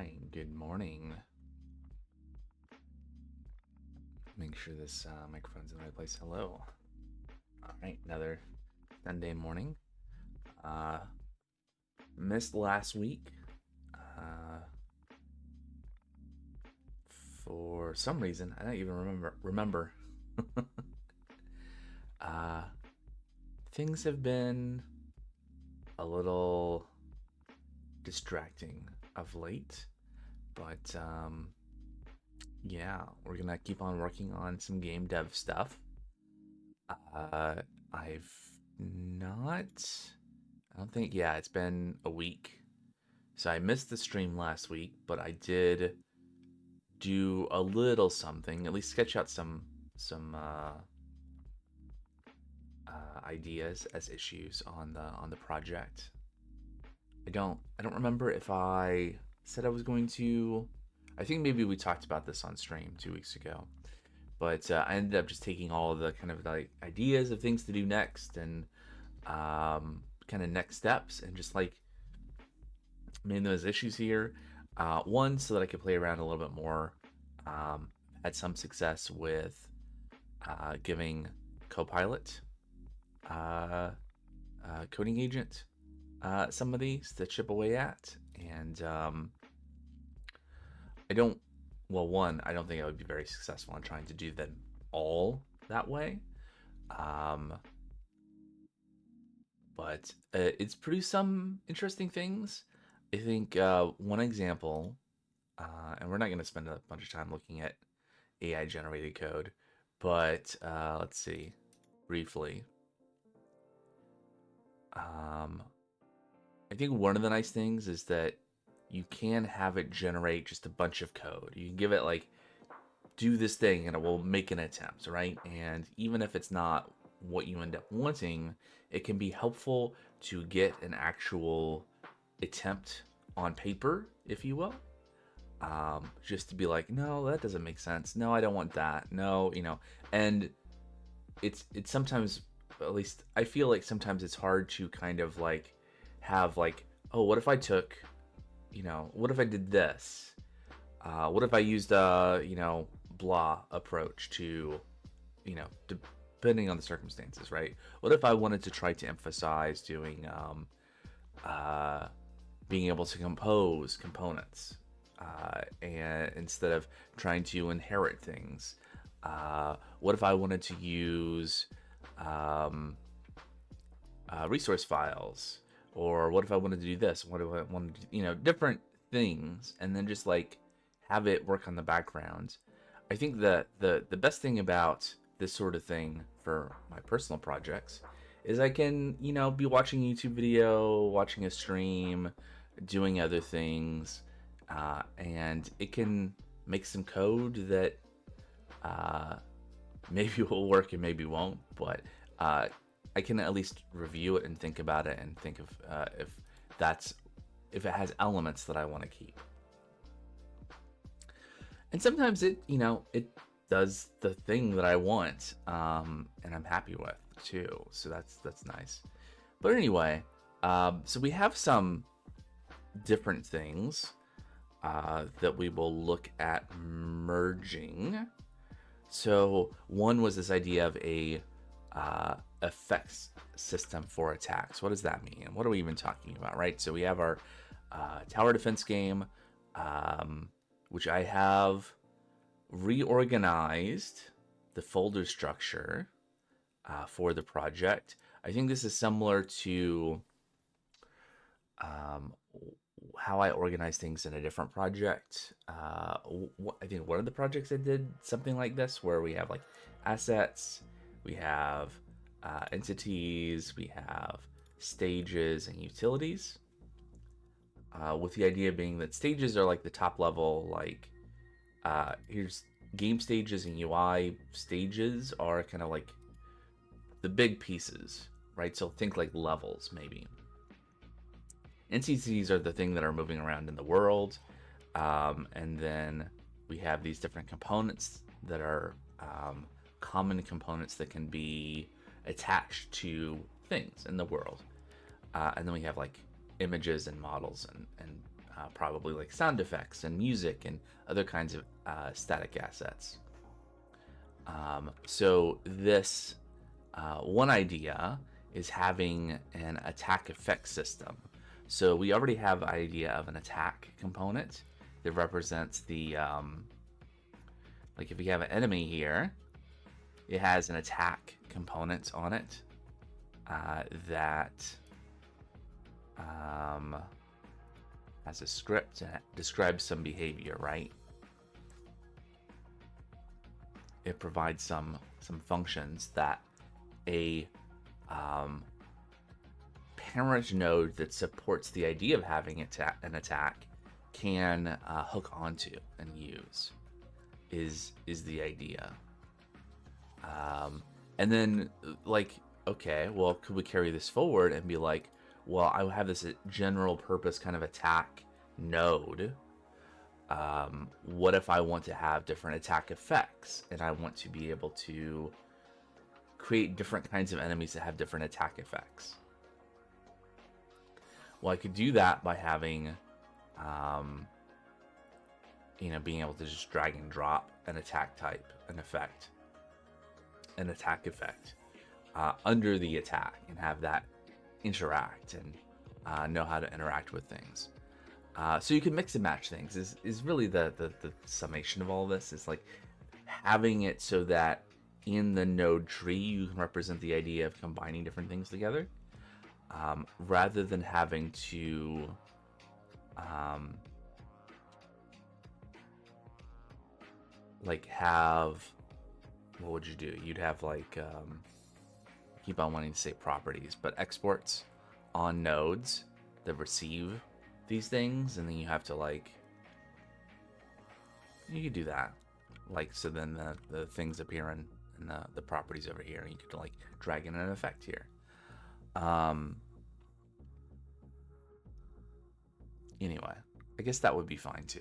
right, good morning. Make sure this microphone's in the right place. Hello. All right, another Sunday morning. Uh, Missed last week. Uh, for some reason, I don't even remember. uh, Things have been a little distracting of late, but yeah, we're gonna keep on working on some game dev stuff. Uh, I've not. I don't think. Yeah, it's been a week, so I missed the stream last week, but I did do a little something. At least sketch out some ideas as issues on the project. I don't remember if I said I was going to. I think maybe we talked about this on stream 2 weeks ago. But I ended up just taking all of the kind of like ideas of things to do next and kind of next steps and just like made those issues here. One, so that I could play around a little bit more. Had some success with giving Copilot, uh, coding agent, some of these to chip away at. And I don't, well, one, I don't think I would be very successful in trying to do them all that way. Um, but it's produced some interesting things. I think one example, and we're not going to spend a bunch of time looking at AI generated code, but let's see briefly. I think one of the nice things is that you can have it generate just a bunch of code. You can give it like, do this thing and it will make an attempt, right? And even if it's not what you end up wanting, it can be helpful to get an actual attempt on paper, if you will. Just to be like, no, that doesn't make sense. No, I don't want that. No, and it's sometimes, at least I feel like sometimes it's hard to kind of like have like, oh, what if I took, what if I did this? What if I used a, blah approach to, depending on the circumstances, right? What if I wanted to try to emphasize doing, being able to compose components, and instead of trying to inherit things? What if I wanted to use resource files? Or what if I wanted to do this? What if I wanted to, different things, and then just like have it work on the background. I think that the best thing about this sort of thing for my personal projects is I can, be watching a YouTube video, watching a stream, doing other things, and it can make some code that maybe will work and maybe won't, but I can at least review it and think about it and think of if it has elements that I want to keep. And sometimes it does the thing that I want, and I'm happy with too. So that's nice. But anyway, so we have some different things that we will look at merging. So one was this idea of a effects system for attacks. What does that mean? What are we even talking about, right? So we have our tower defense game, which I have reorganized the folder structure for the project. I think this is similar to how I organize things in a different project. I think one of the projects I did something like this, where we have like assets, we have entities, we have stages and utilities. With the idea being that stages are like the top level, like here's game stages and UI stages are kind of like the big pieces, right? So think like levels maybe. Entities are the thing that are moving around in the world, and then we have these different components that are common components that can be attached to things in the world, and then we have like images and models and probably like sound effects and music and other kinds of static assets. So this one idea is having an attack effect system. So we already have an idea of an attack component that represents the, like if we have an enemy here, it has an attack component on it that has a script and describes some behavior, right? It provides some functions that a parent node that supports the idea of having an attack can hook onto and use is the idea. And then like, okay, well, could we carry this forward and be like, well, I have this general purpose kind of attack node. What if I want to have different attack effects and I want to be able to create different kinds of enemies that have different attack effects? Well, I could do that by having, being able to just drag and drop an attack type, an attack effect under the attack and have that interact and know how to interact with things. So you can mix and match things is really the summation of all of this. Is like having it so that in the node tree you can represent the idea of combining different things together, rather than having to like have, what would you do? You'd have like keep on wanting to say properties, but exports on nodes that receive these things, and then you have to like, you could do that, like, so then the things appear in the properties over here, and you could like drag in an effect here. Anyway, I guess that would be fine too.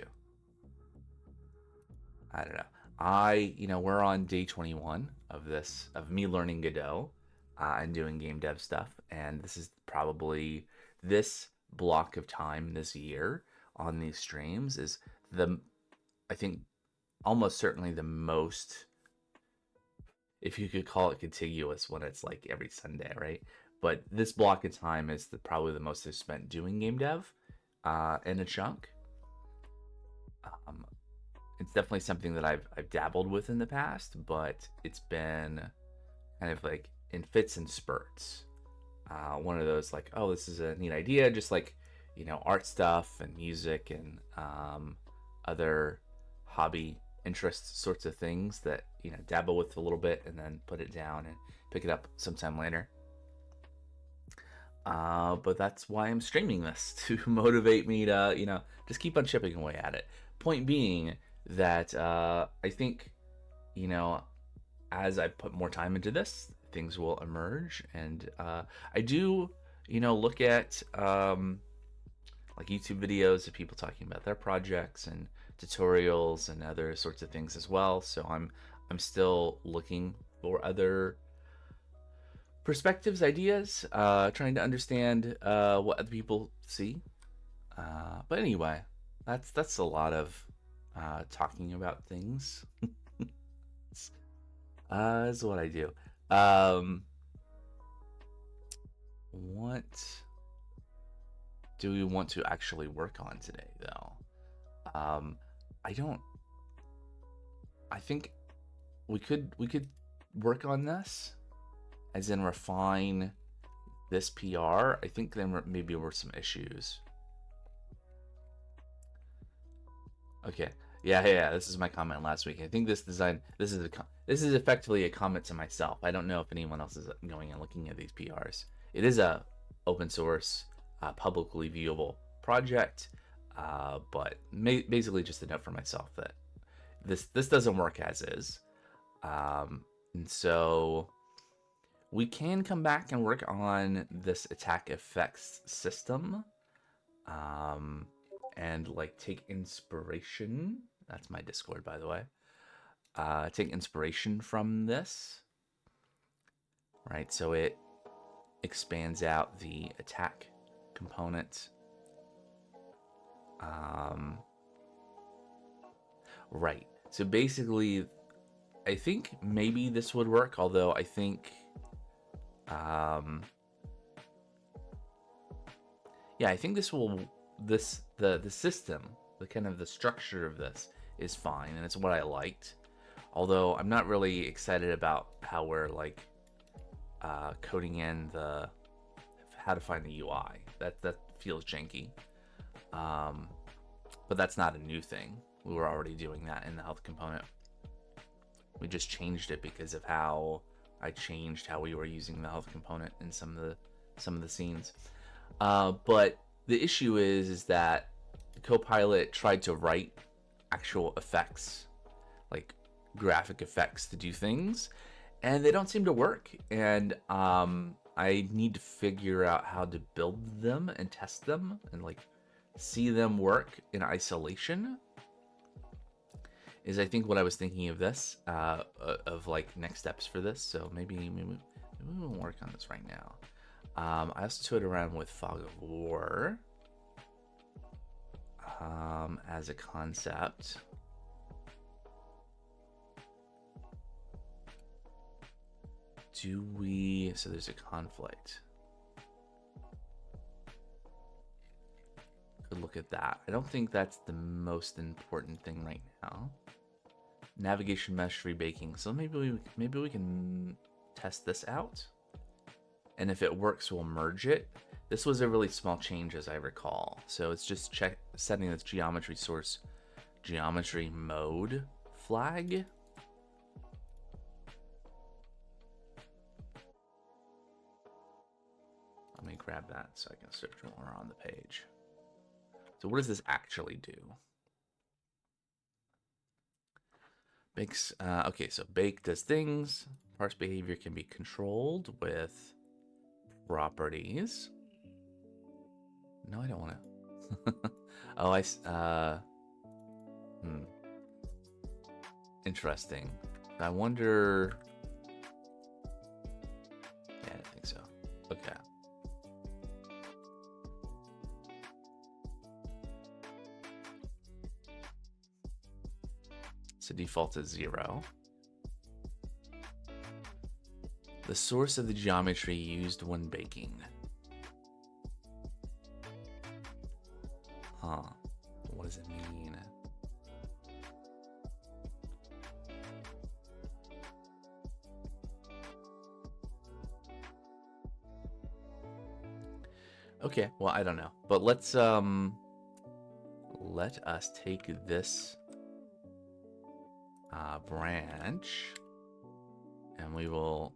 I don't know. We're on day 21 of me learning Godot and doing game dev stuff, and this is probably, this block of time this year on these streams is I think almost certainly the most, if you could call it contiguous, when it's like every Sunday, right? But this block of time is probably the most I've spent doing game dev in a chunk. It's definitely something that I've dabbled with in the past, but it's been kind of like in fits and spurts. One of those like, oh, this is a neat idea, just like, art stuff and music and other hobby interest sorts of things that, dabble with a little bit and then put it down and pick it up sometime later. But that's why I'm streaming this, to motivate me to, just keep on chipping away at it. Point being that I think, as I put more time into this, things will emerge. And I do, look at like YouTube videos of people talking about their projects and tutorials and other sorts of things as well. So I'm still looking for other perspectives, ideas, trying to understand what other people see. But anyway, that's a lot of talking about things. Is what I do. What do we want to actually work on today, though? I think we could work on this, as in refine this PR. I think there maybe were some issues. Okay. Yeah. This is my comment last week. I think this design, this is effectively a comment to myself. I don't know if anyone else is going and looking at these PRs. It is a open source, publicly viewable project, but basically just a note for myself that this doesn't work as is, and so we can come back and work on this attack effects system. And like take inspiration. That's my Discord, by the way. Take inspiration from this, right? So it expands out the attack component Right. So basically, I think maybe this would work, although I think, yeah, I think the system, the kind of the structure of this is fine, and it's what I liked. Although I'm not really excited about how we're like coding in the how to find the UI. That feels janky. But that's not a new thing. We were already doing that in the health component. We just changed it because of how I changed how we were using the health component in some of the scenes. But the issue is that Copilot tried to write actual effects, like graphic effects, to do things, and they don't seem to work. And I need to figure out how to build them and test them and like see them work in isolation. Is I think what I was thinking of this, of like next steps for this. So maybe we won't work on this right now. I also toyed around with Fog of War as a concept. Do we? So there's a conflict. Could look at that. I don't think that's the most important thing right now. Navigation mesh rebaking. So maybe we can test this out, and if it works, we'll merge it. This was a really small change, as I recall. So it's just setting this geometry source, geometry mode flag. Let me grab that so I can search when we're on the page. So what does this actually do? Bakes, okay, so bake does things. Parse behavior can be controlled with properties. No, I don't want to. Oh, interesting. I wonder. Yeah, I think so. Okay. So default is 0. The source of the geometry used when baking. Huh. What does it mean? Okay, well, I don't know. But let's let us take this branch and we will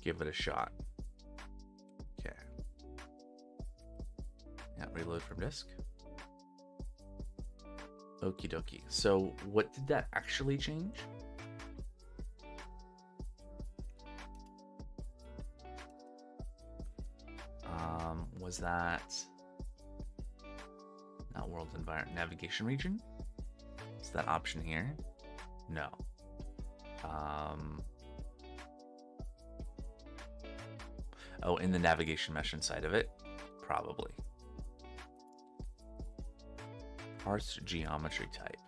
give it a shot. Okay. Yeah, reload from disk. Okie dokie. So what did that actually change? Was that not world environment navigation region? Is that option here? No. Oh, in the navigation mesh inside of it? Probably. Parse geometry type.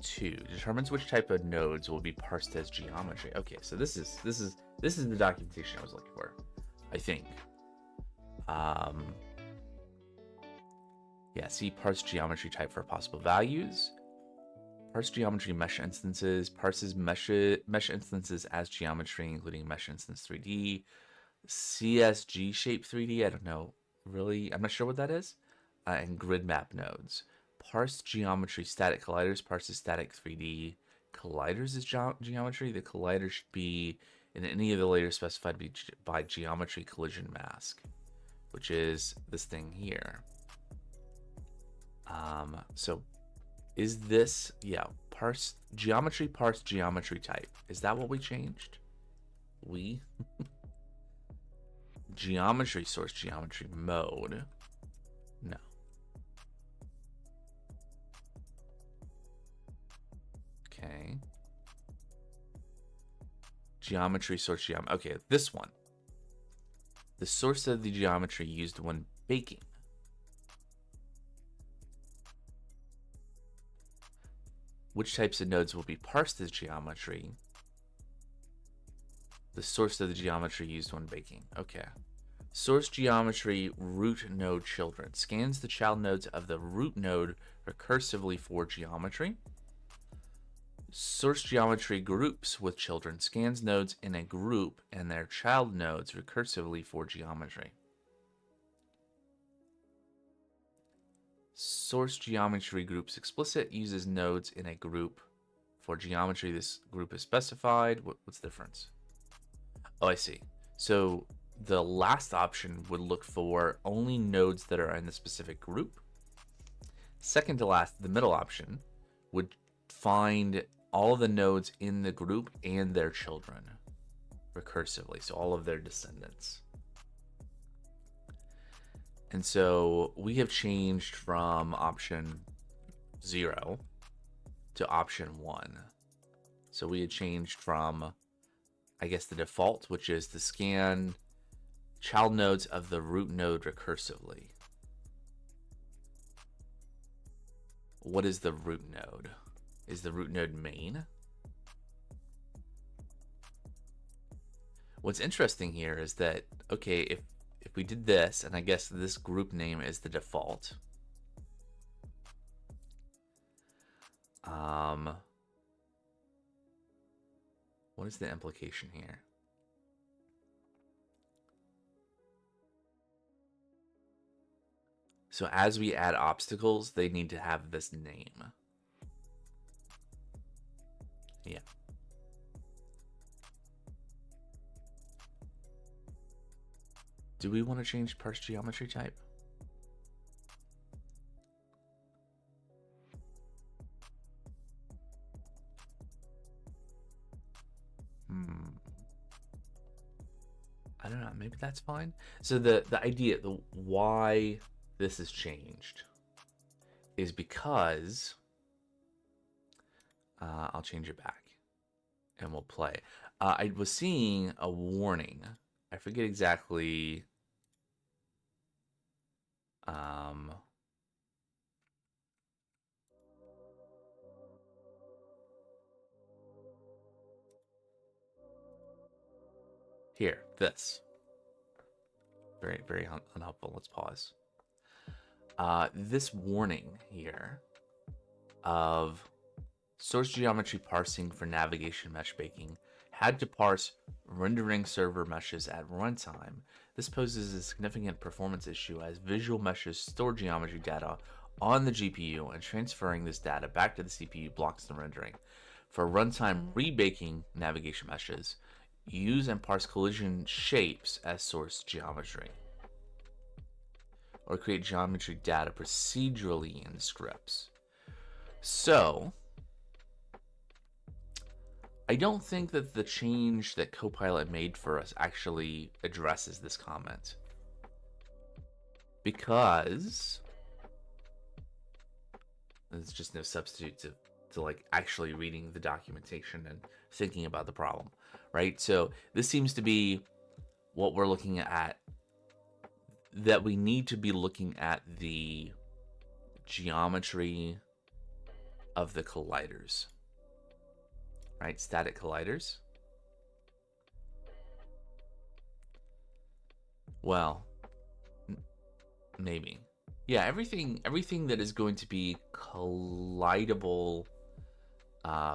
2 determines which type of nodes will be parsed as geometry. Okay, so this is the documentation I was looking for, I think. Yeah, see parse geometry type for possible values. Parse geometry mesh instances. Parses mesh instances as geometry, including mesh instance 3D. CSG shape 3D. I don't know. Really? I'm not sure what that is. And grid map nodes. Parse geometry static colliders. Parses static 3D colliders is geometry. The collider should be in any of the layers specified by geometry collision mask, which is this thing here. So is this, yeah, parse geometry type. Is that what we changed? Geometry source, geometry mode. No. Okay. Geometry source, okay, this one. The source of the geometry used when baking. Which types of nodes will be parsed as geometry? The source of the geometry used when baking. Okay. Source geometry root node children. Scans the child nodes of the root node recursively for geometry. Source geometry groups with children. Scans nodes in a group and their child nodes recursively for geometry. Source geometry groups explicit uses nodes in a group. For geometry, this group is specified. What's the difference? Oh, I see. So the last option would look for only nodes that are in the specific group. Second to last, the middle option, would find all of the nodes in the group and their children recursively, so all of their descendants. And so we have changed from option 0 to option 1. So we had changed from, I guess, the default, which is to scan child nodes of the root node recursively. What is the root node? Is the root node main? What's interesting here is that, okay, if we did this, and I guess this group name is the default. What is the implication here? So as we add obstacles, they need to have this name. Yeah. Do we want to change parse geometry type? I don't know, maybe that's fine. So the idea, the why this has changed is because I'll change it back and we'll play. I was seeing a warning. I forget exactly. Here, this. Very, very unhelpful. Let's pause. This warning here of source geometry parsing for navigation mesh baking had to parse rendering server meshes at runtime. This poses a significant performance issue as visual meshes store geometry data on the GPU, and transferring this data back to the CPU blocks the rendering. For runtime rebaking navigation meshes, use and parse collision shapes as source geometry, or create geometry data procedurally in scripts. So I don't think that the change that Copilot made for us actually addresses this comment, because there's just no substitute to like actually reading the documentation and thinking about the problem, right? So this seems to be what we're looking at, that we need to be looking at the geometry of the colliders, right? Static colliders. Well, maybe. Yeah, everything that is going to be collidable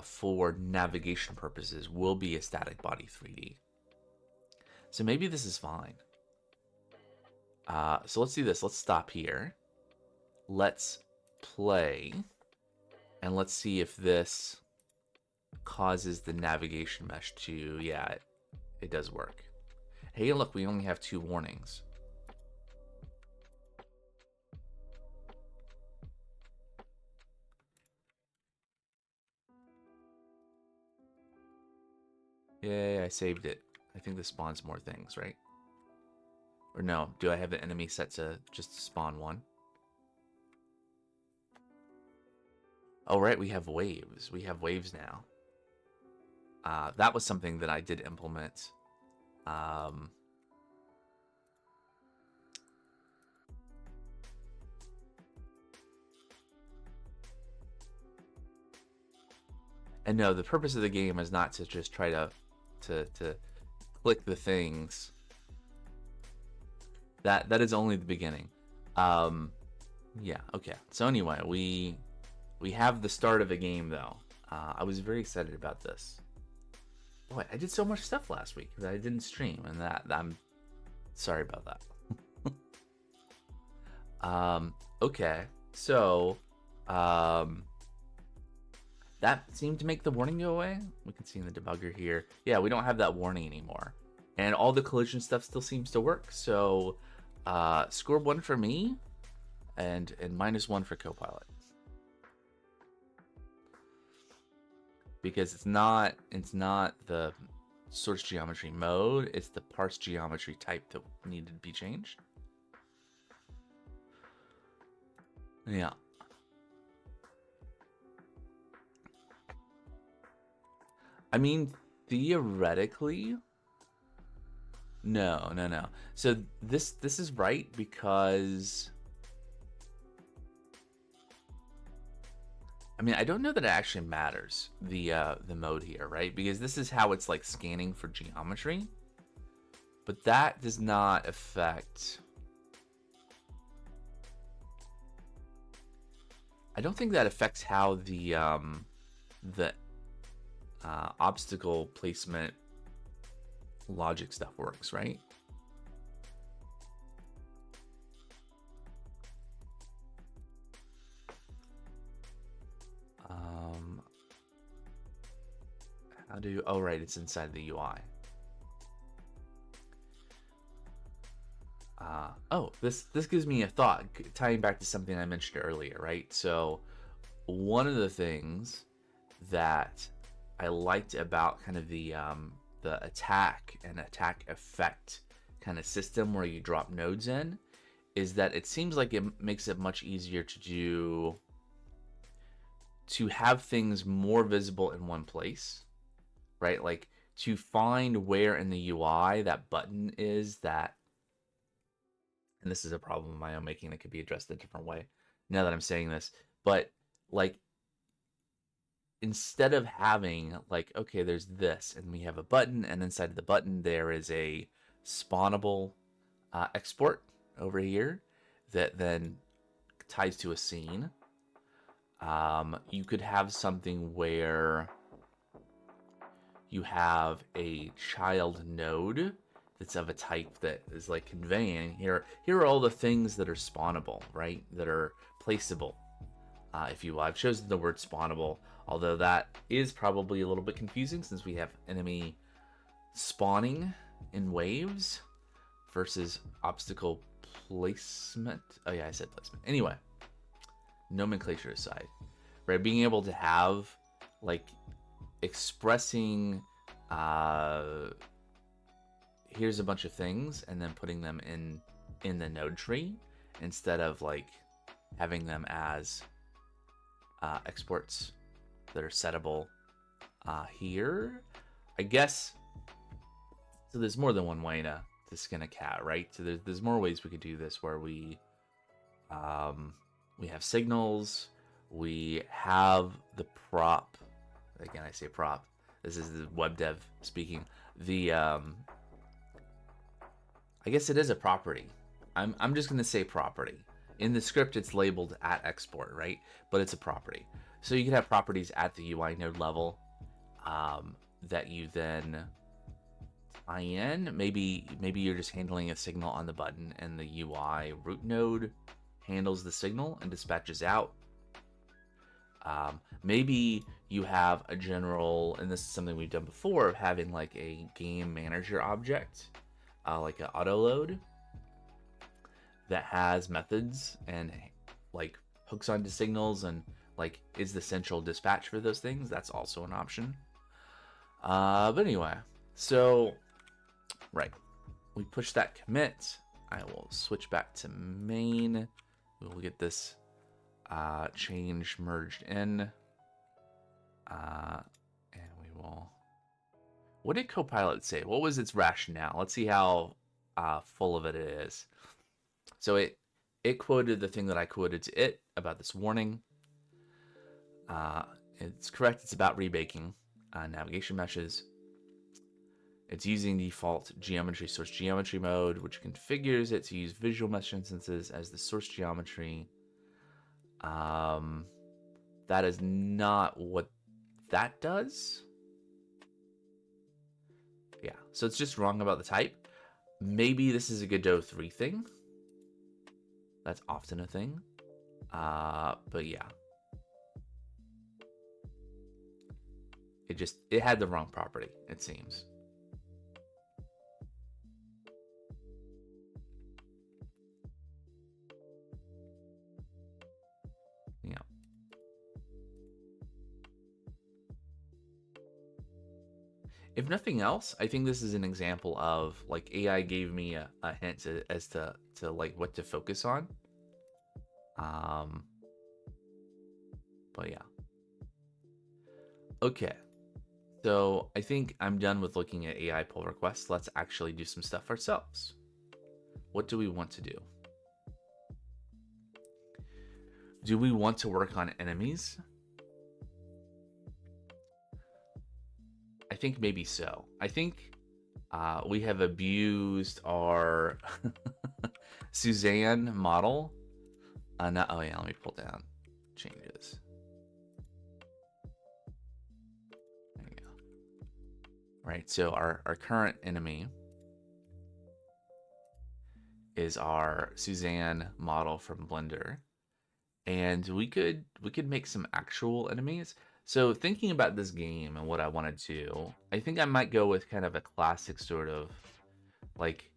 for navigation purposes will be a static body 3D. So maybe this is fine. So let's do this. Let's stop here. Let's play. And let's see if this causes the navigation mesh to... Yeah, it does work. Hey, look, we only have 2 warnings. Yay, I saved it. I think this spawns more things, right? Or no, do I have the enemy set to just spawn 1? Oh, right, we have waves. We have waves now. That was something that I did implement. And no, the purpose of the game is not to just try to click the things. That is only the beginning. Yeah, okay. So anyway, we have the start of a game though. I was very excited about this. Boy, I did so much stuff last week that I didn't stream, and that I'm sorry about that. Okay, so that seemed to make the warning go away. We can see in the debugger here. Yeah, we don't have that warning anymore. And all the collision stuff still seems to work. So score 1 for me and -1 for Copilot. Because it's not the source geometry mode, it's the parse geometry type that needed to be changed. Yeah. I mean, theoretically, no. So this is right because I mean, I don't know that it actually matters the mode here, right? Because this is how it's like scanning for geometry, but that does not affect. I don't think that affects how the obstacle placement logic stuff works, right? How do? Oh, right, it's inside the UI. Oh, this gives me a thought, tying back to something I mentioned earlier, right? So one of the things that I liked about kind of the attack and attack effect kind of system where you drop nodes in is that it seems like it makes it much easier to have things more visible in one place, right? Like to find where in the UI that button is that, and this is a problem of my own making that could be addressed a different way now that I'm saying this, but like instead of having like, okay, there's this and we have a button and inside of the button there is a spawnable export over here that then ties to a scene. You could have something where you have a child node that's of a type that is like conveying here are all the things that are spawnable, right? That are placeable, if you will. I've chosen the word spawnable, although that is probably a little bit confusing since we have enemy spawning in waves versus obstacle placement. Oh yeah, I said placement. Anyway, nomenclature aside, right? Being able to have like expressing here's a bunch of things and then putting them in the node tree instead of like having them as exports that are settable here, I guess. So there's more than one way to skin a cat, right? So there's more ways we could do this where we have signals, we have the prop. Again, I say prop. This is the web dev speaking. The I guess it is a property. I'm just gonna say property. In the script, it's labeled at export, right? But it's a property. So you can have properties at the UI node level that you then tie in. Maybe you're just handling a signal on the button, and the UI root node handles the signal and dispatches out. Maybe you have a general, and this is something we've done before, of having like a game manager object, like an auto load that has methods and like hooks onto signals and like is the central dispatch for those things. That's also an option. But anyway, so right, we push that commit. I will switch back to main. We'll get this change merged in, and we will. What did Copilot say? What was its rationale? Let's see how full of it is. So it quoted the thing that I quoted to it about this warning, It's correct. It's about rebaking navigation meshes. It's using default geometry source geometry mode, which configures it to use visual mesh instances as the source geometry. That is not what that does. Yeah, so it's just wrong about the type. Maybe this is a Godot 3 thing. That's often a thing. But yeah. It had the wrong property, it seems. Yeah. If nothing else, I think this is an example of like AI gave me a hint as to like what to focus on. But yeah. Okay. So I think I'm done with looking at AI pull requests. Let's actually do some stuff ourselves. What do we want to do? Do we want to work on enemies? I think maybe so. I think we have abused our Suzanne model. Oh yeah, let me pull down changes. There you go. Right, so our current enemy is our Suzanne model from Blender. And we could make some actual enemies. So thinking about this game and what I want to do, I think I might go with kind of a classic sort of like,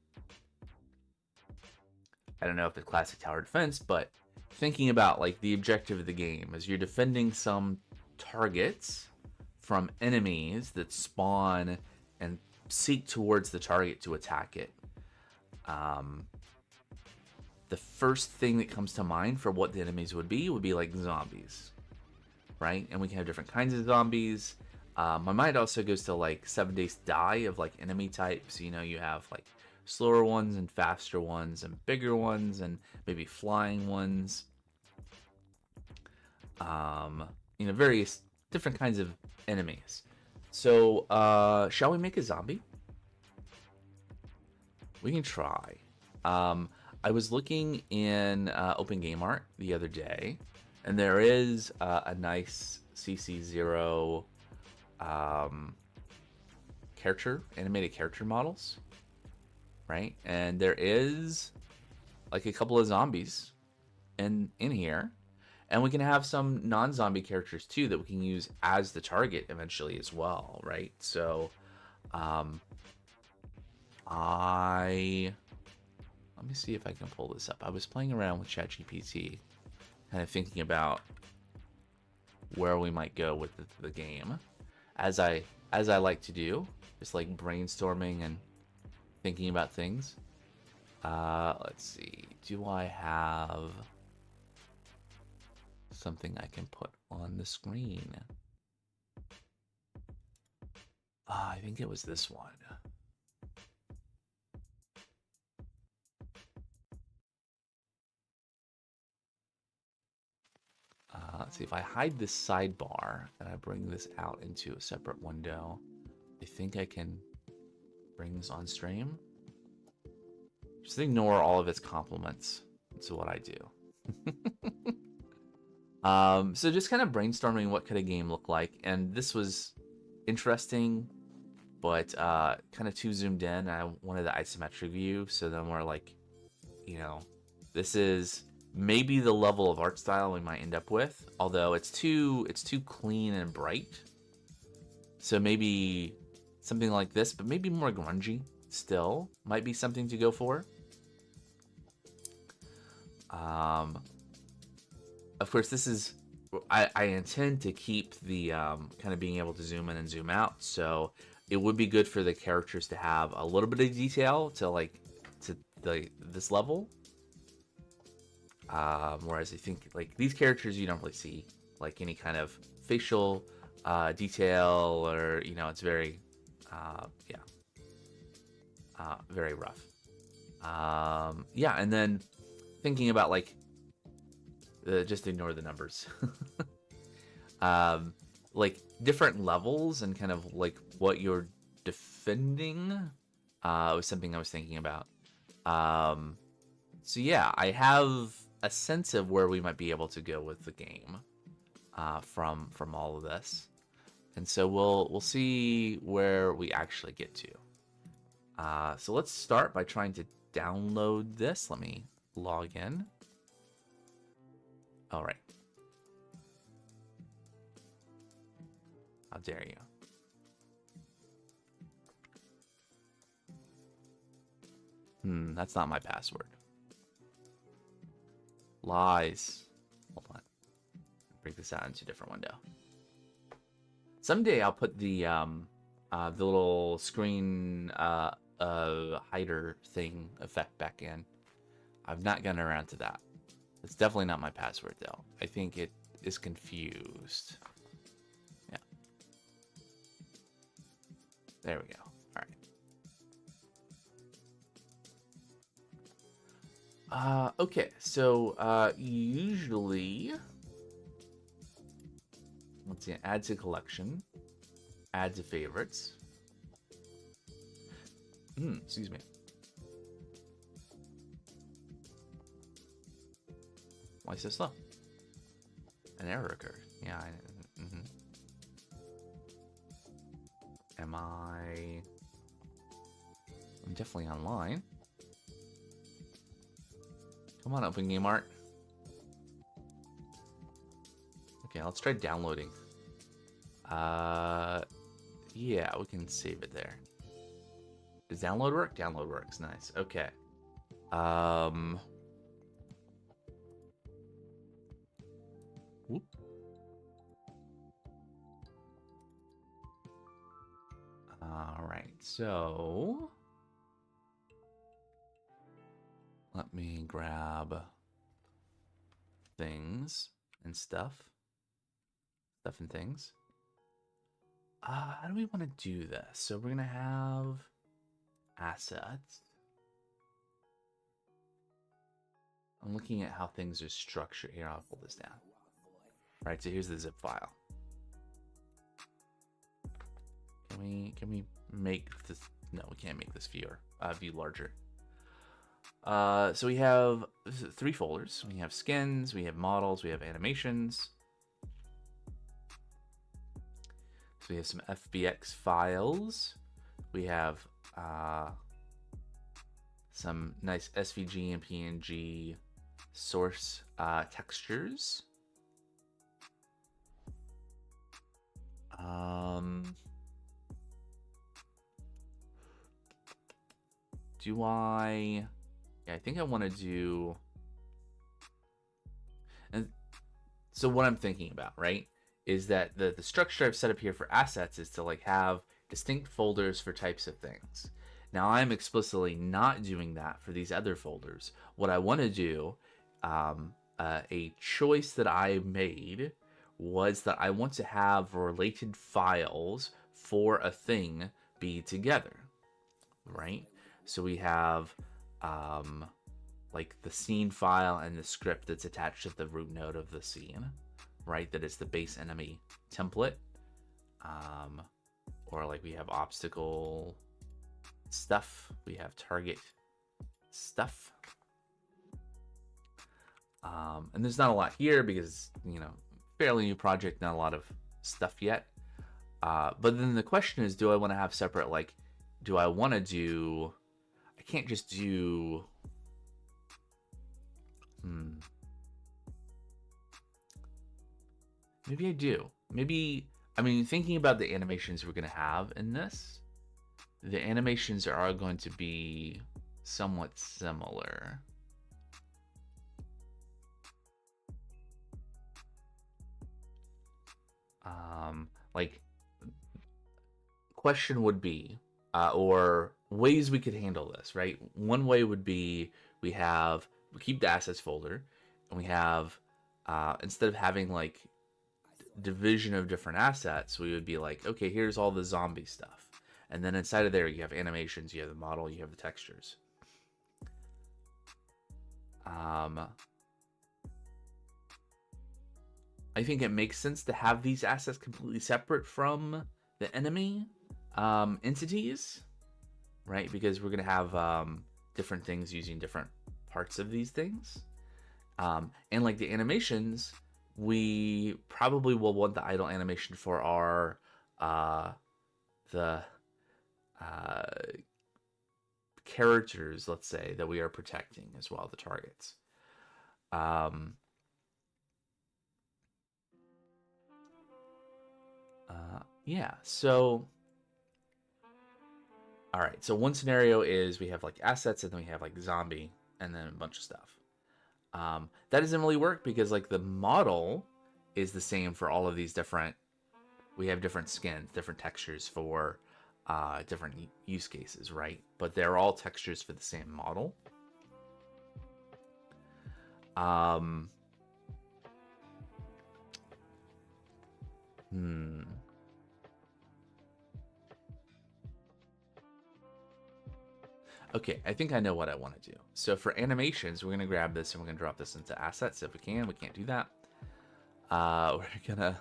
I don't know if the classic tower defense, but thinking about like the objective of the game is you're defending some targets from enemies that spawn and seek towards the target to attack it. The first thing that comes to mind for what the enemies would be like zombies, right? And we can have different kinds of zombies. My mind also goes to like 7 Days to Die of like enemy types. You know, you have like slower ones and faster ones and bigger ones and maybe flying ones. You know, various different kinds of enemies. So, shall we make a zombie? We can try. I was looking in Open Game Art the other day, and there is a nice CC0 animated character models, right? And there is like a couple of zombies in here, and we can have some non-zombie characters too that we can use as the target eventually as well, right? So, let me see if I can pull this up. I was playing around with ChatGPT, kind of thinking about where we might go with the game, as I like to do, just like brainstorming and thinking about things. Let's see. Do I have something I can put on the screen? I think it was this one. Let's see, if I hide this sidebar and I bring this out into a separate window, I think I can bring this on stream. Just ignore all of its compliments. That's what I do. So just kind of brainstorming what could a game look like, and this was interesting, but kind of too zoomed in. I wanted the isometric view, so then we're like, you know, this is maybe the level of art style we might end up with, although it's too clean and bright. So maybe something like this, but maybe more grungy still might be something to go for. Of course, this is I intend to keep the kind of being able to zoom in and zoom out, so it would be good for the characters to have a little bit of detail to this level. Whereas I think like these characters, you don't really see like any kind of facial detail, or you know, it's very very rough. Yeah, and then thinking about like just ignore the numbers. like different levels and kind of like what you're defending was something I was thinking about. So yeah, I have a sense of where we might be able to go with the game from all of this, and so we'll see where we actually get to. So let's start by trying to download this. Let me log in. All right. How dare you? That's not my password. Lies. Hold on. Break this out into a different window. Someday I'll put the little screen hider thing effect back in. I've not gotten around to that. It's definitely not my password though. I think it is confused. Yeah. There we go. All right. Okay, so usually, let's see, add to collection, add to favorites. Excuse me. Why so slow? An error occurred. Yeah. Am I? I'm definitely online. Come on, open game art. Okay, let's try downloading. Yeah, we can save it there. Does download work? Download works. Nice. Okay. Whoop. All right. So let me grab things and stuff and things. How do we want to do this? So we're gonna have assets. I'm looking at how things are structured here. I'll pull this down. All right, so here's the zip file. Can we make this? No, we can't make this view larger. So we have 3 folders. We have skins, we have models, we have animations. So we have some FBX files. We have some nice SVG and PNG source textures. Do I? Yeah, I think I want to do. And so what I'm thinking about, right, is that the structure I've set up here for assets is to like have distinct folders for types of things. Now I'm explicitly not doing that for these other folders. What I want to do, a choice that I made was that I want to have related files for a thing be together, right? So we have like the scene file and the script that's attached to the root node of the scene, right? That is the base enemy template. Or like we have obstacle stuff, we have target stuff. And there's not a lot here because, you know, fairly new project, not a lot of stuff yet. But then the question is, do I want to have separate, like, do I want to do, I can't just do, maybe I do. Maybe, I mean, thinking about the animations we're going to have in this, the animations are going to be somewhat similar. Like, question would be, or ways we could handle this, right? One way would be we keep the assets folder, and we have, instead of having like division of different assets, we would be like, okay, here's all the zombie stuff. And then inside of there, you have animations, you have the model, you have the textures. I think it makes sense to have these assets completely separate from the enemy entities, right? Because we're going to have different things using different parts of these things. And like the animations, we probably will want the idle animation for our the uh, characters, let's say, that we are protecting as well, the targets. Um, yeah, so all right, so one scenario is we have like assets and then we have like zombie and then a bunch of stuff. That doesn't really work because like the model is the same for all of these different. We have different skins, different textures for different use cases, right? But they're all textures for the same model. Um, hmm. Okay, I think I know what I want to do. So for animations, we're going to grab this and we're going to drop this into assets if we can. We can't do that. We're going to...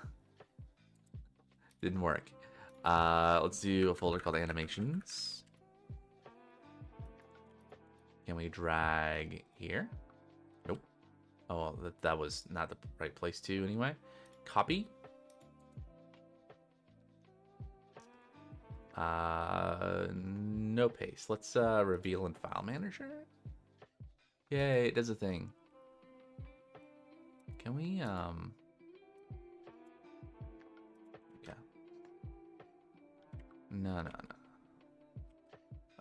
Didn't work. Let's do a folder called animations. Can we drag here? Nope. Oh, well, that was not the right place to anyway. Copy. No paste. Let's reveal in file manager. Yay, it does a thing. Can we yeah. No.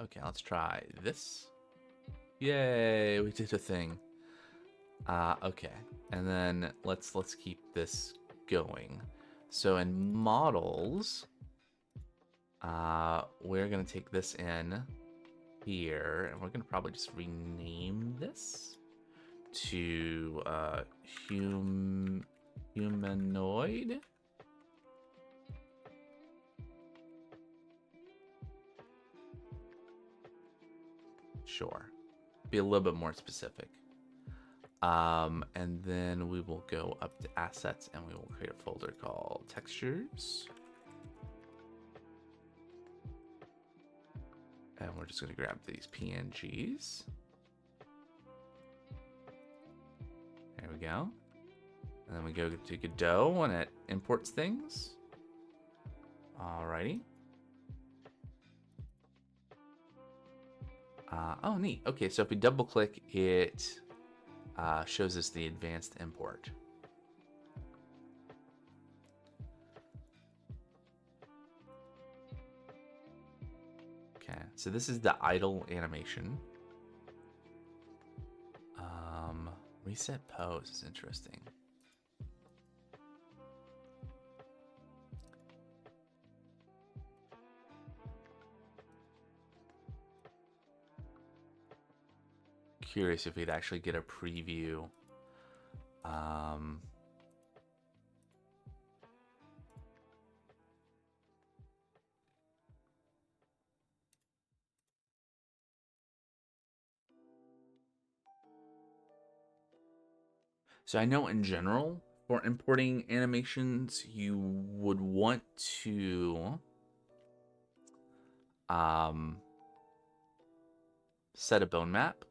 Okay, let's try this. Yay, we did a thing. Okay. And then let's keep this going. So in models, we're gonna take this in here, and we're gonna probably just rename this to humanoid. Sure. Be a little bit more specific. And then we will go up to assets and we will create a folder called textures. And we're just going to grab these PNGs. There we go. And then we go to Godot and it imports things. Alrighty. Oh, neat. Okay, so if we double click, it shows us the advanced import. Okay, so this is the idle animation. Reset pose is interesting. Curious if we'd actually get a preview. So I know in general for importing animations, you would want to set a bone map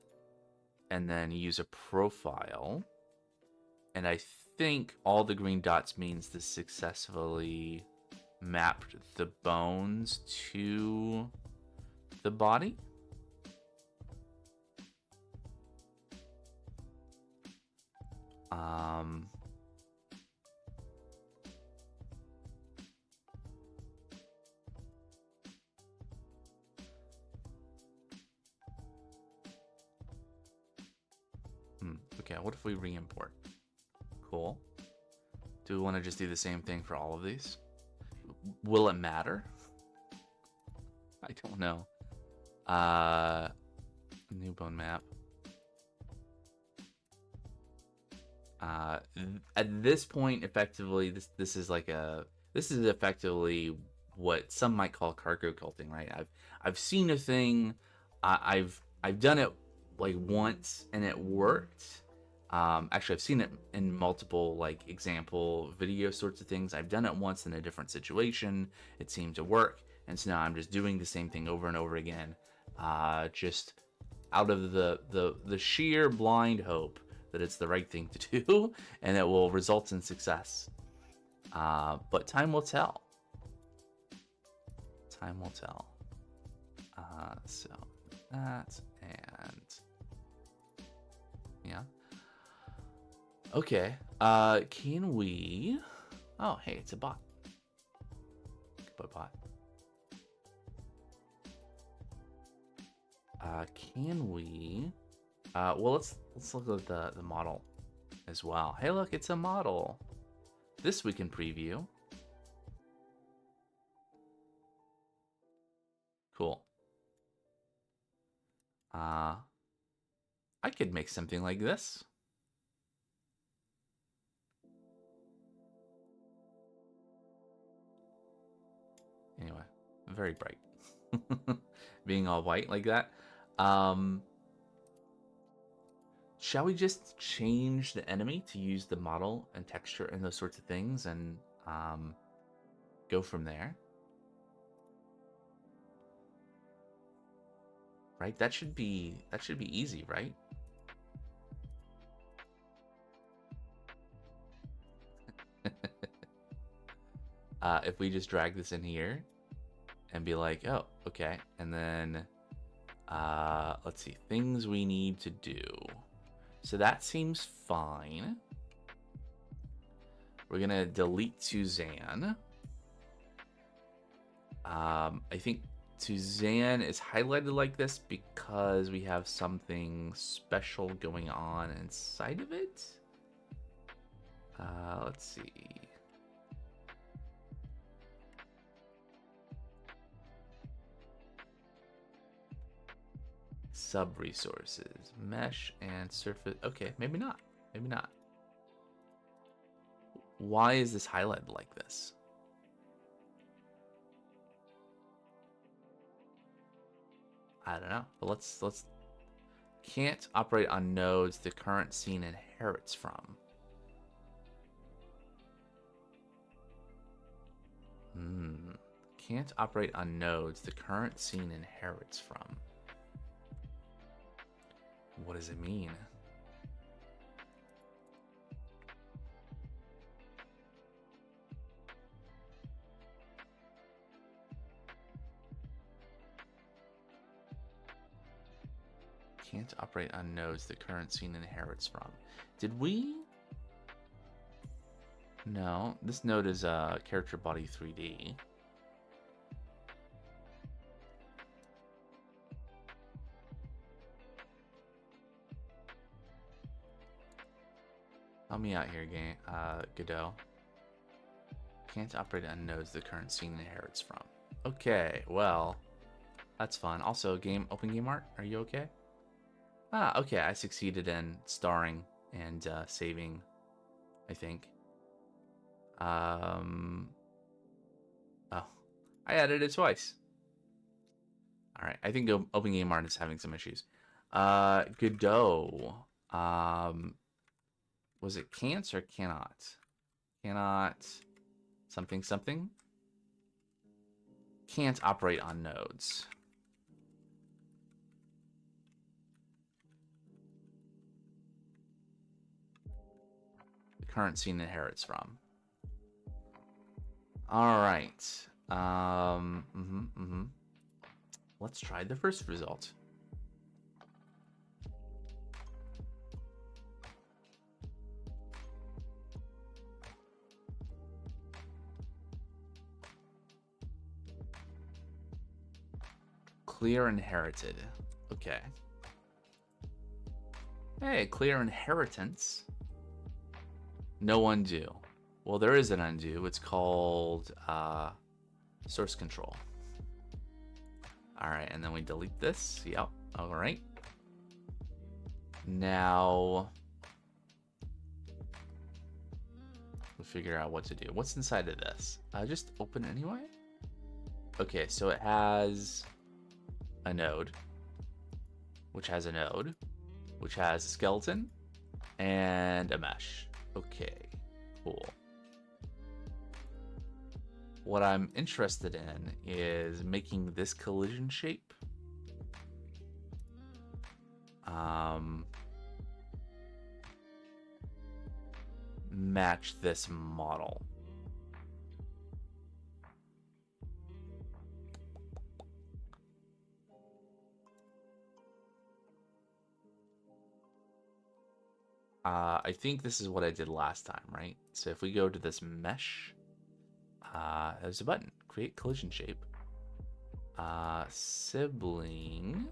and then use a profile. And I think all the green dots means this successfully mapped the bones to the body. Okay, what if we re-import? Cool. Do we want to just do the same thing for all of these? Will it matter? I don't know. New bone map. At this point, effectively, this is like this is effectively what some might call cargo culting, right? I've seen a thing, I've done it like once and it worked, Actually, I've seen it in multiple like example video sorts of things. I've done it once in a different situation. It seemed to work, and so now I'm just doing the same thing over and over again, just out of the sheer blind hope that it's the right thing to do and it will result in success. But time will tell. Time will tell. So that and yeah. Okay. Can we? Oh, hey, it's a bot. Bot. Can we? Well, let's look at the model as well. Hey, look, it's a model. This we can preview. Cool. I could make something like this. Anyway, very bright. Being all white like that. Shall we just change the enemy to use the model and texture and those sorts of things and go from there? Right? That should be easy, right? If we just drag this in here and be like, oh, okay, and then let's see, things we need to do. So that seems fine. We're gonna delete Suzanne. I think Suzanne is highlighted like this because we have something special going on inside of it. Let's see. Sub resources, mesh and surface. Okay, maybe not. Maybe not. Why is this highlighted like this? I don't know. But let's can't operate on nodes the current scene inherits from. Can't operate on nodes the current scene inherits from. What does it mean? Can't operate on nodes the current scene inherits from. Did we? No, this node is character body 3D. Help me out here, game. Godot. Can't operate on nodes the current scene inherits from. Okay, well, that's fun. Also, open game art. Are you okay? Ah, okay. I succeeded in starring and saving, I think. Oh, I added it twice. All right, I think open game art is having some issues. Godot. Was it can't or cannot? Cannot something? Can't operate on nodes. The current scene inherits from. All right. Let's try the first result. Clear inherited. Okay. Hey, clear inheritance. No undo. Well, there is an undo. It's called source control. All right, and then we delete this. Yep. All right. Now we'll figure out what to do. What's inside of this? Just open anyway. Okay, so it has a node, which has a node, which has a skeleton, and a mesh. Okay, cool. What I'm interested in is making this collision shape match this model. I think this is what I did last time, right? So if we go to this mesh, there's a button, create collision shape. Sibling,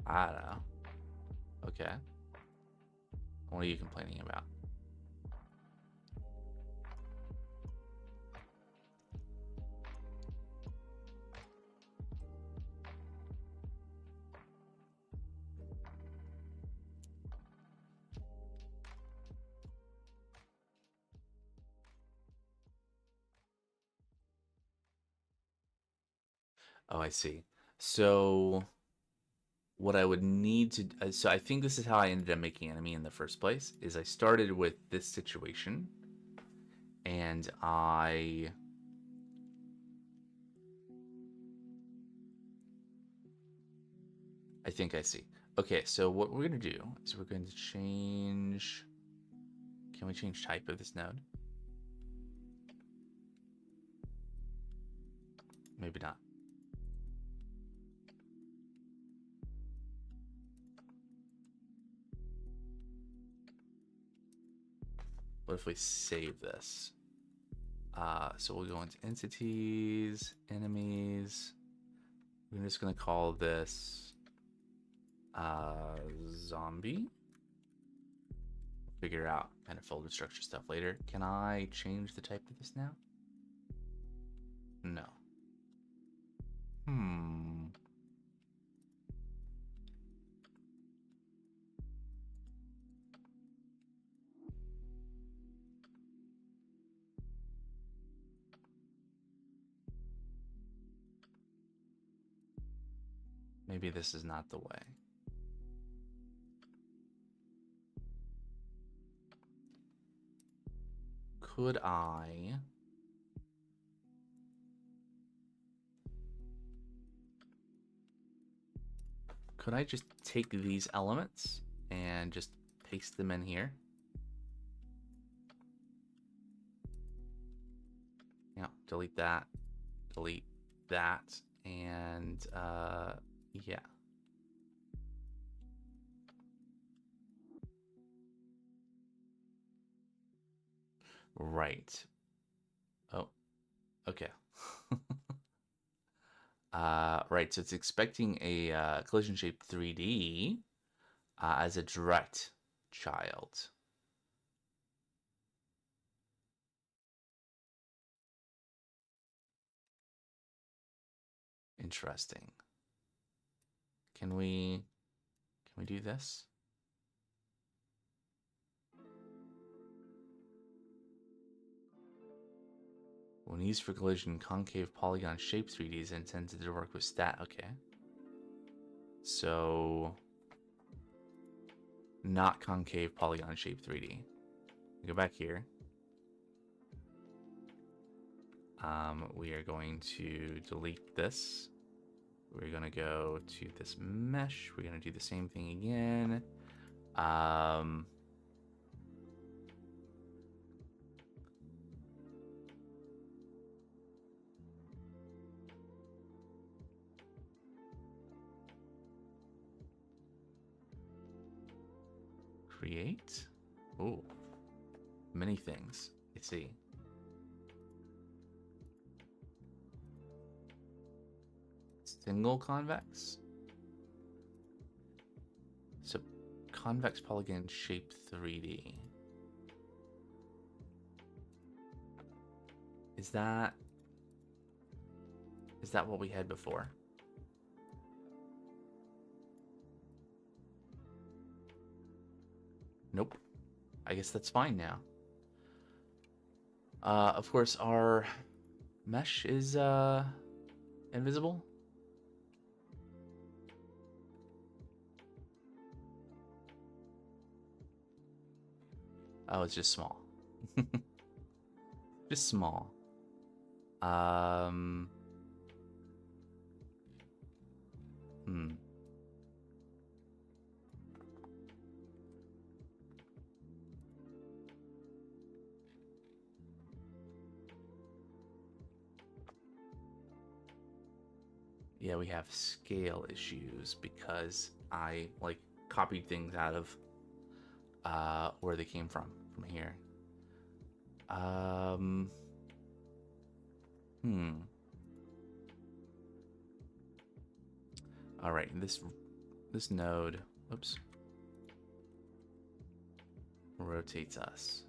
I don't know. Okay. What are you complaining about? Oh, I see. So what I would need to, so I think this is how I ended up making enemy in the first place, is I started with this situation and I think I see. Okay, so what we're going to do is we're going to change, can we change type of this node? Maybe not. What if we save this? So we'll go into entities, enemies. We're just going to call this zombie. Figure out kind of folder structure stuff later. Can I change the type of this now? No. Maybe this is not the way. Could I just take these elements and just paste them in here? Yeah, delete that, and yeah. Right. Oh, okay. Right, so it's expecting a collision shape 3D as a direct child. Interesting. Can we do this? When used for collision, concave polygon shape 3D is intended to work with stat. Okay. So, not concave polygon shape 3D. Go back here. We are going to delete this. We're going to go to this mesh. We're going to do the same thing again. Create. Oh, many things. I see. Single convex. So, convex polygon shape 3D. Is that what we had before? Nope. I guess that's fine now. Of course, our mesh is invisible. Oh, it's just small. Just small. Hmm. Yeah, we have scale issues because I like copied things out of where they came from here. All right, this node, oops, rotates us.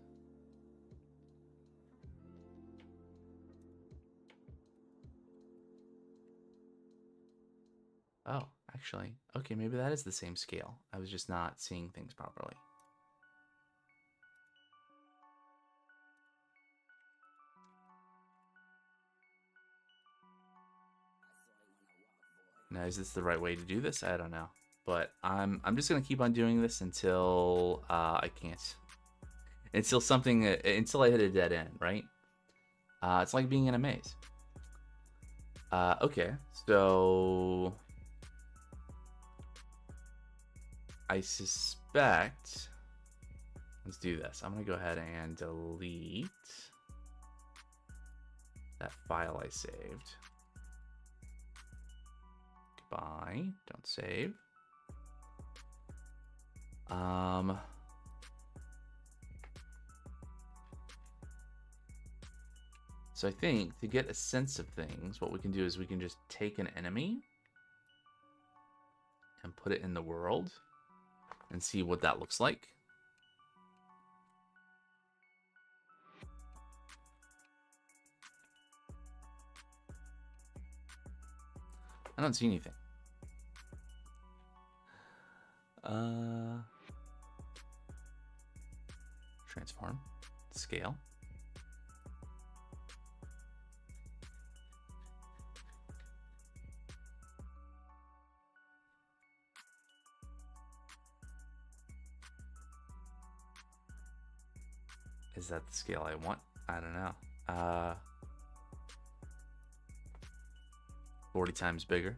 Oh, actually, okay, maybe that is the same scale. I was just not seeing things properly. Now, is this the right way to do this? I don't know, but I'm just gonna keep on doing this until I can't, until something, until I hit a dead end, right? It's like being in a maze. Okay, so I suspect, let's do this. I'm gonna go ahead and delete that file I saved. Goodbye, don't save. So I think to get a sense of things, what we can do is we can just take an enemy and put it in the world and see what that looks like. I don't see anything. Transform, scale. Is that the scale I want? I don't know. 40 times bigger.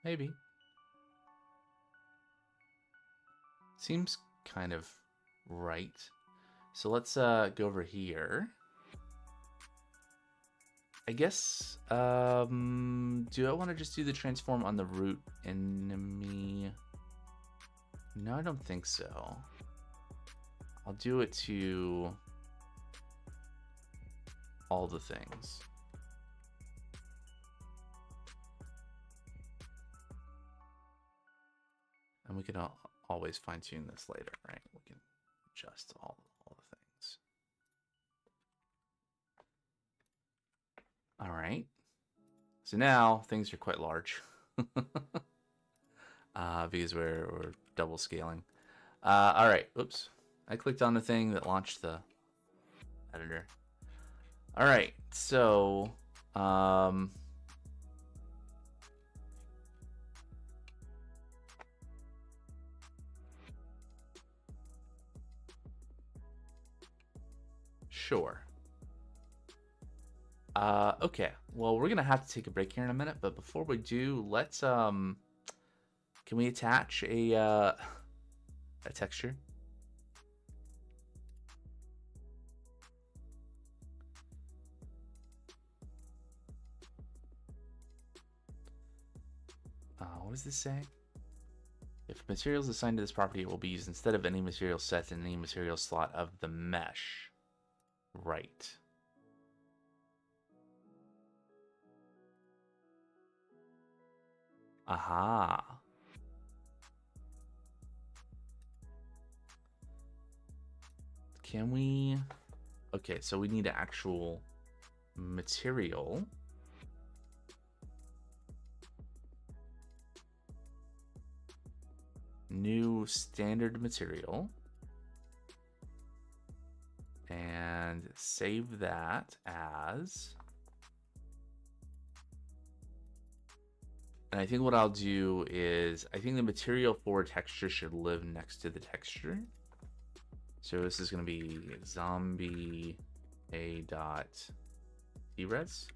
Maybe. Seems kind of right. So let's go over here. I guess, do I want to just do the transform on the root enemy? No, I don't think so. I'll do it to all the things. And we can always fine tune this later, right? We can adjust all the things. All right. So now things are quite large because we're double scaling. All right. Oops. I clicked on the thing that launched the editor. All right. So sure. Okay. Well, we're gonna have to take a break here in a minute, but before we do, let's can we attach a texture? What does this say? If materials assigned to this property, it will be used instead of any material set in any material slot of the mesh. Right. Aha. Can we... Okay, so we need an actual material. New standard material. And save that as And I think what I'll do is, I think the material for texture should live next to the texture. So this is going to be zombie a dot res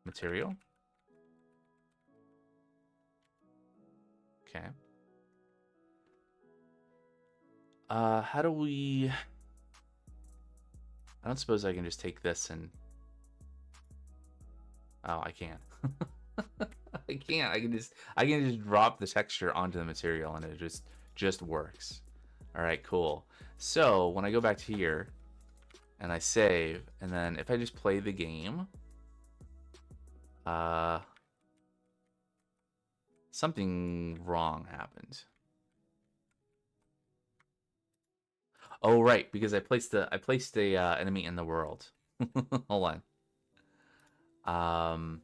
material. Okay. How do we... I don't suppose I can just take this and... Oh, I can. I can't. I can just drop the texture onto the material and it just works. All right, cool. So when I go back to here and I save, and then if I just play the game, something wrong happened. Oh right, because I placed the enemy in the world. Hold on.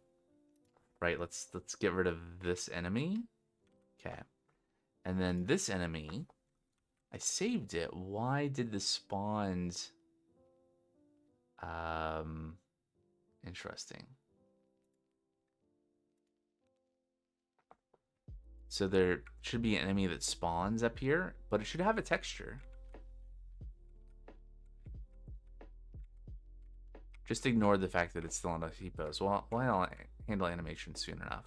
Right, let's get rid of this enemy. Okay. And then this enemy, I saved it. Why did this spawn? Interesting. So there should be an enemy that spawns up here, but it should have a texture. Just ignore the fact that it's still on a T-pose. Well, why not handle animation soon enough?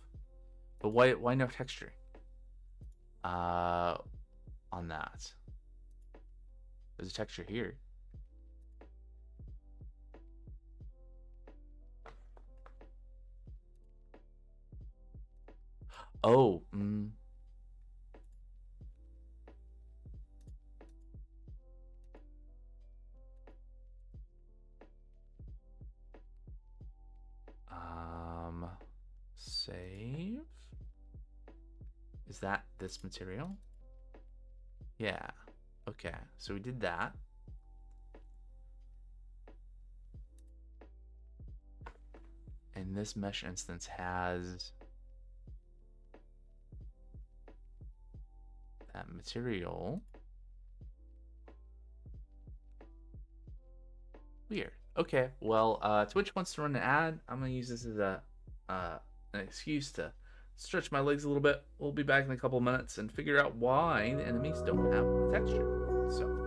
But why no texture? On that. There's a texture here. Oh, save. Is that this material? Yeah. Okay, so we did that. And this mesh instance has that material. Weird. Okay, well, Twitch wants to run an ad. I'm gonna use this as an excuse to stretch my legs a little bit. We'll be back in a couple minutes and figure out why the enemies don't have the texture. So.